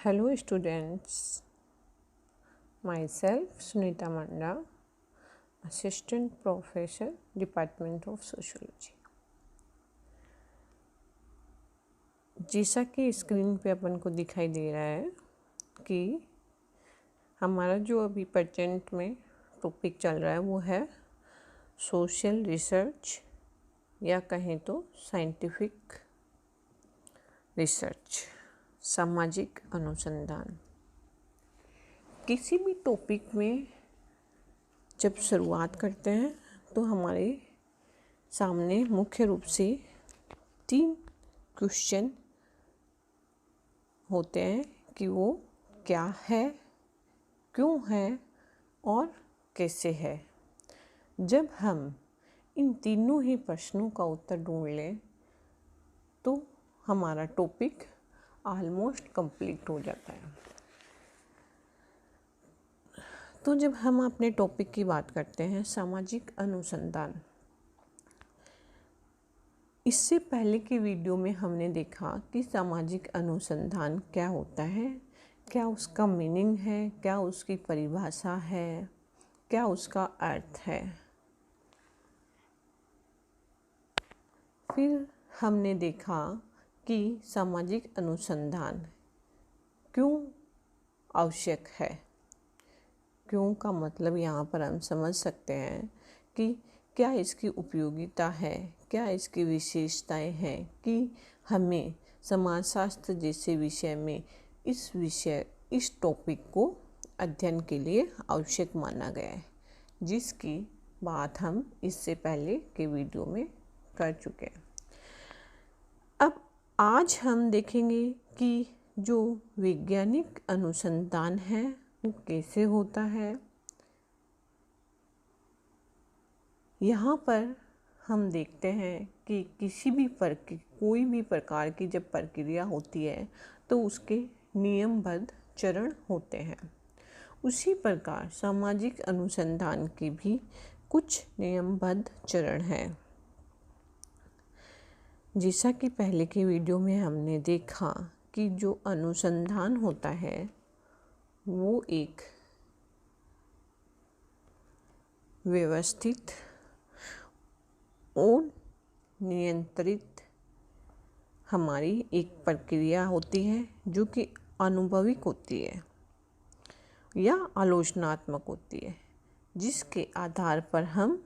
Hello students, myself Sunita Manda, Assistant Professor, Department of Sociology। जैसा कि screen पे अपन को दिखाई दे रहा है कि हमारा जो अभी प्रेजेंट में टॉपिक चल रहा है वो है सोशल रिसर्च या कहें तो साइंटिफिक रिसर्च, सामाजिक अनुसंधान। किसी भी टॉपिक में जब शुरुआत करते हैं तो हमारे सामने मुख्य रूप से 3 क्वेश्चन होते हैं कि वो क्या है, क्यों है और कैसे है। जब हम इन तीनों ही प्रश्नों का उत्तर ढूंढ लें तो हमारा टॉपिक ऑलमोस्ट कंप्लीट हो जाता है। तो जब हम अपने टॉपिक की बात करते हैं सामाजिक अनुसंधान, इससे पहले की वीडियो में हमने देखा कि सामाजिक अनुसंधान क्या होता है, क्या उसका मीनिंग है, क्या उसकी परिभाषा है, क्या उसका अर्थ है। फिर हमने देखा कि सामाजिक अनुसंधान क्यों आवश्यक है। क्यों का मतलब यहाँ पर हम समझ सकते हैं कि क्या इसकी उपयोगिता है, क्या इसकी विशेषताएं हैं कि हमें समाजशास्त्र जैसे विषय में इस टॉपिक को अध्ययन के लिए आवश्यक माना गया है, जिसकी बात हम इससे पहले के वीडियो में कर चुके हैं। अब आज हम देखेंगे कि जो वैज्ञानिक अनुसंधान है वो कैसे होता है। यहाँ पर हम देखते हैं कि कोई भी प्रकार की जब प्रक्रिया होती है तो उसके नियमबद्ध चरण होते हैं। उसी प्रकार सामाजिक अनुसंधान के भी कुछ नियमबद्ध चरण हैं। जैसा कि पहले के वीडियो में हमने देखा कि जो अनुसंधान होता है वो एक व्यवस्थित और नियंत्रित हमारी एक प्रक्रिया होती है जो कि अनुभविक होती है या आलोचनात्मक होती है, जिसके आधार पर हम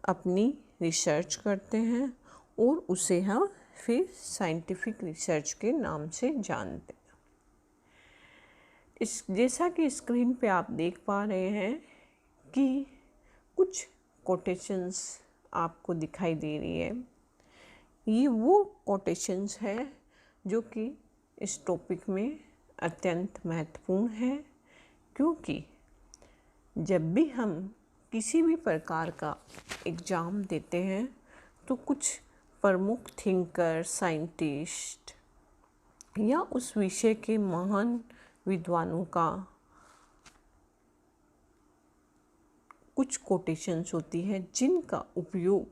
अपनी रिसर्च करते हैं और उसे हम फिर साइंटिफिक रिसर्च के नाम से जानते हैं। जैसा कि स्क्रीन पे आप देख पा रहे हैं कि कुछ कोटेशंस आपको दिखाई दे रही है। ये वो कोटेशंस है जो कि इस टॉपिक में अत्यंत महत्वपूर्ण है, क्योंकि जब भी हम किसी भी प्रकार का एग्ज़ाम देते हैं तो कुछ प्रमुख थिंकर, साइंटिस्ट या उस विषय के महान विद्वानों का कुछ कोटेशंस होती है जिनका उपयोग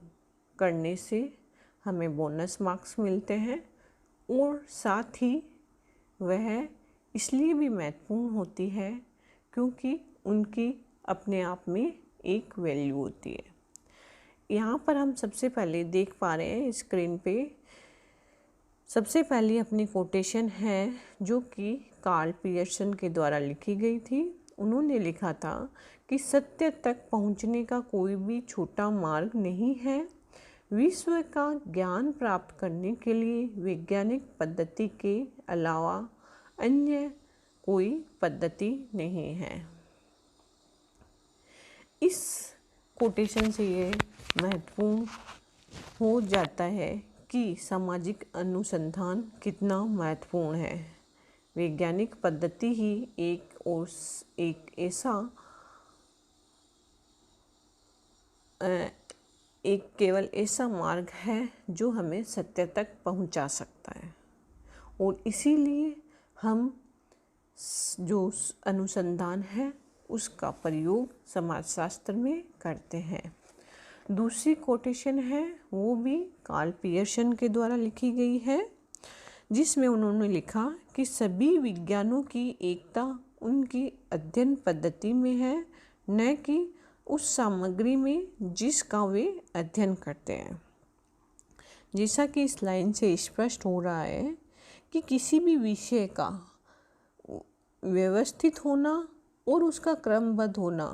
करने से हमें बोनस मार्क्स मिलते हैं, और साथ ही वह इसलिए भी महत्वपूर्ण होती है क्योंकि उनकी अपने आप में एक वैल्यू होती है। यहाँ पर हम सबसे पहले देख पा रहे हैं स्क्रीन पे, सबसे पहली अपनी कोटेशन है जो कि कार्ल पियर्सन के द्वारा लिखी गई थी। उन्होंने लिखा था कि सत्य तक पहुँचने का कोई भी छोटा मार्ग नहीं है। विश्व का ज्ञान प्राप्त करने के लिए वैज्ञानिक पद्धति के अलावा अन्य कोई पद्धति नहीं है। इस कोटेशन से ये महत्वपूर्ण हो जाता है कि सामाजिक अनुसंधान कितना महत्वपूर्ण है। वैज्ञानिक पद्धति ही एक केवल ऐसा मार्ग है जो हमें सत्य तक पहुंचा सकता है, और इसीलिए हम जो अनुसंधान है उसका प्रयोग समाजशास्त्र में करते हैं। दूसरी कोटेशन है वो भी कार्ल पियर्सन के द्वारा लिखी गई है, जिसमें उन्होंने लिखा कि सभी विज्ञानों की एकता उनकी अध्ययन पद्धति में है, न कि उस सामग्री में जिसका वे अध्ययन करते हैं। जैसा कि इस लाइन से स्पष्ट हो रहा है कि किसी भी विषय का व्यवस्थित होना और उसका क्रमबद्ध होना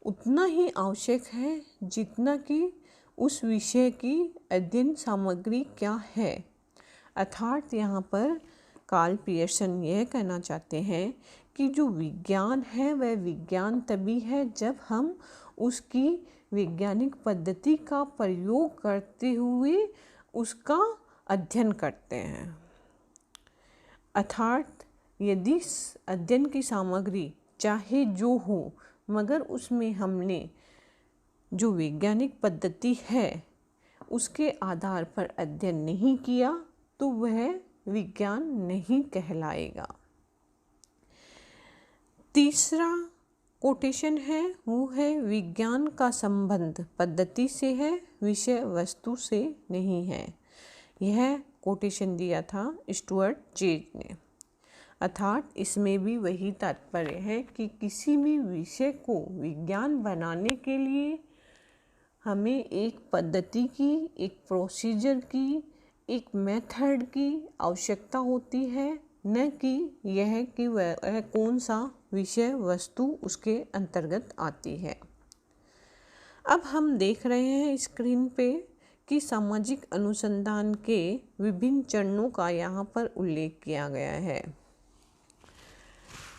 उतना ही आवश्यक है जितना कि उस विषय की अध्ययन सामग्री क्या है। अर्थात यहाँ पर कार्ल पियर्सन यह कहना चाहते हैं कि जो विज्ञान है वह विज्ञान तभी है जब हम उसकी वैज्ञानिक पद्धति का प्रयोग करते हुए उसका अध्ययन करते हैं। अर्थात यदि अध्ययन की सामग्री चाहे जो हो मगर उसमें हमने जो वैज्ञानिक पद्धति है उसके आधार पर अध्ययन नहीं किया तो वह विज्ञान नहीं कहलाएगा। तीसरा कोटेशन है वो है विज्ञान का संबंध पद्धति से है, विषय वस्तु से नहीं है। यह कोटेशन दिया था स्टुअर्ट जेज ने। अर्थात इसमें भी वही तात्पर्य है कि किसी भी विषय को विज्ञान बनाने के लिए हमें एक पद्धति की, एक प्रोसीजर की, एक मेथड की आवश्यकता होती है, न कि यह कि वह कौन सा विषय वस्तु उसके अंतर्गत आती है। अब हम देख रहे हैं स्क्रीन पे कि सामाजिक अनुसंधान के विभिन्न चरणों का यहाँ पर उल्लेख किया गया है।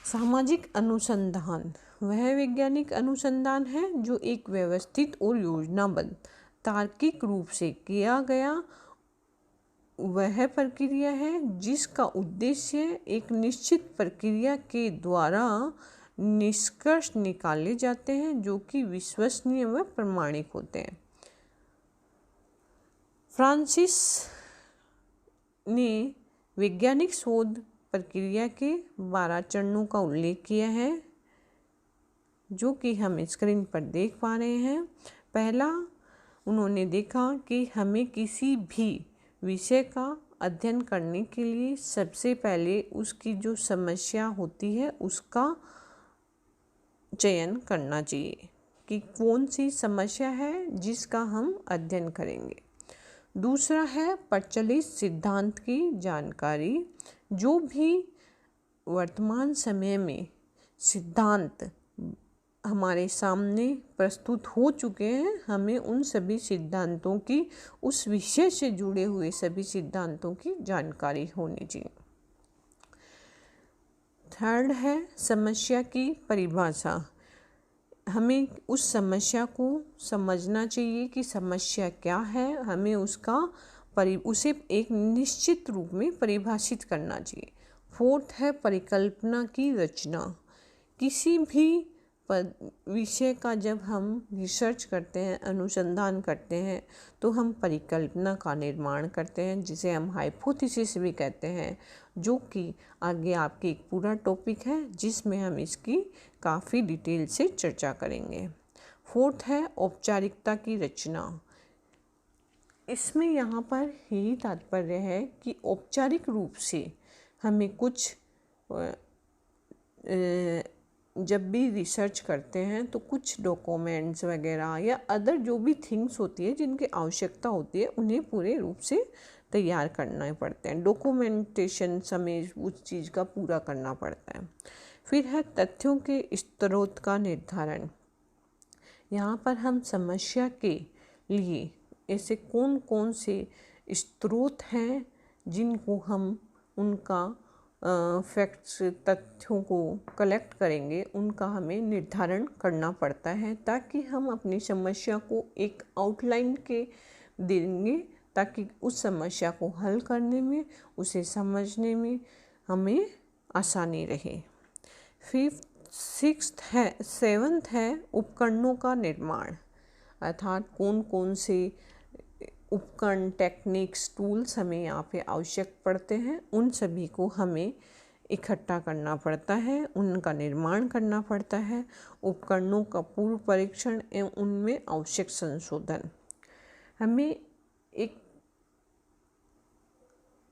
सामाजिक अनुसंधान वह वैज्ञानिक अनुसंधान है जो एक व्यवस्थित और योजनाबद्ध तार्किक रूप से किया गया वह प्रक्रिया है जिसका उद्देश्य एक निश्चित प्रक्रिया के द्वारा निष्कर्ष निकाले जाते हैं जो कि विश्वसनीय व प्रमाणिक होते हैं। फ्रांसिस ने वैज्ञानिक शोध प्रक्रिया के 12 चरणों का उल्लेख किया है जो कि हम स्क्रीन पर देख पा रहे हैं। पहला उन्होंने देखा कि हमें किसी भी विषय का अध्ययन करने के लिए सबसे पहले उसकी जो समस्या होती है उसका चयन करना चाहिए कि कौन सी समस्या है जिसका हम अध्ययन करेंगे। दूसरा है प्रचलित सिद्धांत की जानकारी। जो भी वर्तमान समय में सिद्धांत हमारे सामने प्रस्तुत हो चुके हैं हमें उन सभी सिद्धांतों की, उस विषय से जुड़े हुए सभी सिद्धांतों की जानकारी होनी चाहिए। थर्ड है समस्या की परिभाषा। हमें उस समस्या को समझना चाहिए कि समस्या क्या है, हमें उसे एक निश्चित रूप में परिभाषित करना चाहिए। फोर्थ है परिकल्पना की रचना। किसी भी विषय का जब हम रिसर्च करते हैं, अनुसंधान करते हैं तो हम परिकल्पना का निर्माण करते हैं जिसे हम हाइपोथेसिस भी कहते हैं, जो कि आगे आपकी एक पूरा टॉपिक है जिसमें हम इसकी काफ़ी डिटेल से चर्चा करेंगे। फोर्थ है औपचारिकता की रचना। इसमें यहाँ पर यही तात्पर्य है कि औपचारिक रूप से हमें कुछ जब भी रिसर्च करते हैं तो कुछ डॉक्यूमेंट्स वगैरह या अदर जो भी थिंग्स होती है जिनकी आवश्यकता होती है उन्हें पूरे रूप से तैयार करना पड़ते हैं। डॉक्यूमेंटेशन हमें उस चीज़ का पूरा करना पड़ता है। फिर है तथ्यों के स्रोत का निर्धारण। यहाँ पर हम समस्या के लिए ऐसे कौन कौन से स्रोत हैं जिनको हम उनका फैक्ट्स, तथ्यों को कलेक्ट करेंगे, उनका हमें निर्धारण करना पड़ता है ताकि हम अपनी समस्या को एक आउटलाइन के देंगे ताकि उस समस्या को हल करने में, उसे समझने में हमें आसानी रहे। सेवंथ है उपकरणों का निर्माण। अर्थात कौन कौन से उपकरण, टेक्निक्स, टूल्स हमें यहाँ पे आवश्यक पड़ते हैं उन सभी को हमें इकट्ठा करना पड़ता है, उनका निर्माण करना पड़ता है। उपकरणों का पूर्व परीक्षण एवं उनमें आवश्यक संशोधन। हमें एक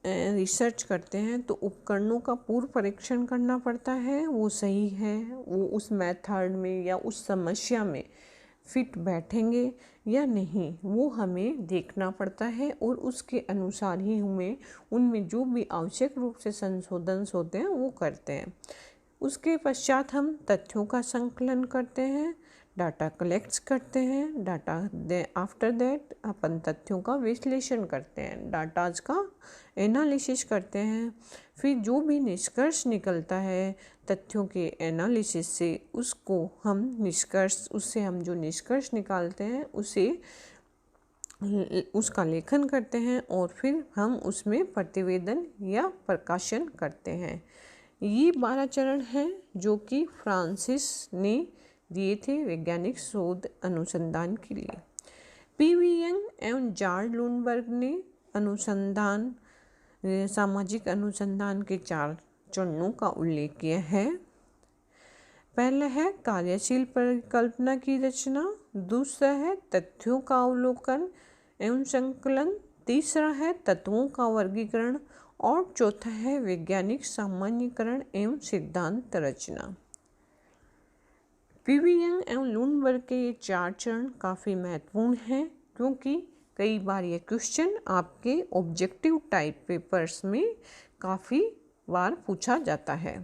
रिसर्च करते हैं तो उपकरणों का पूर्व परीक्षण करना पड़ता है, वो सही है, वो उस मेथड में या उस समस्या में फिट बैठेंगे या नहीं, वो हमें देखना पड़ता है और उसके अनुसार ही हमें उनमें जो भी आवश्यक रूप से संशोधन होते हैं वो करते हैं। उसके पश्चात हम तथ्यों का संकलन करते हैं, डाटा कलेक्ट्स करते हैं, डाटा आफ्टर दैट अपन तथ्यों का विश्लेषण करते हैं, डाटाज का एनालिसिस करते हैं। फिर जो भी निष्कर्ष निकलता है तथ्यों के एनालिसिस से, उससे हम जो निष्कर्ष निकालते हैं उसका लेखन करते हैं और फिर हम उसमें प्रतिवेदन या प्रकाशन करते हैं। ये 12 चरण हैं जो कि फ्रांसिस ने दिए थे वैज्ञानिक शोध अनुसंधान के लिए। पी.वी. यंग एवं जॉर्ज लुनबर्ग ने सामाजिक अनुसंधान के 4 चरणों का उल्लेख किया है। पहला है कार्यशील परिकल्पना की रचना, दूसरा है तथ्यों का अवलोकन एवं संकलन, तीसरा है तत्वों का वर्गीकरण और चौथा है वैज्ञानिक सामान्यीकरण एवं सिद्धांत रचना। पी.वी. यंग एवं लुनबर्ग के ये 4 चरण काफ़ी महत्वपूर्ण हैं क्योंकि कई बार ये क्वेश्चन आपके ऑब्जेक्टिव टाइप पेपर्स में काफ़ी बार पूछा जाता है।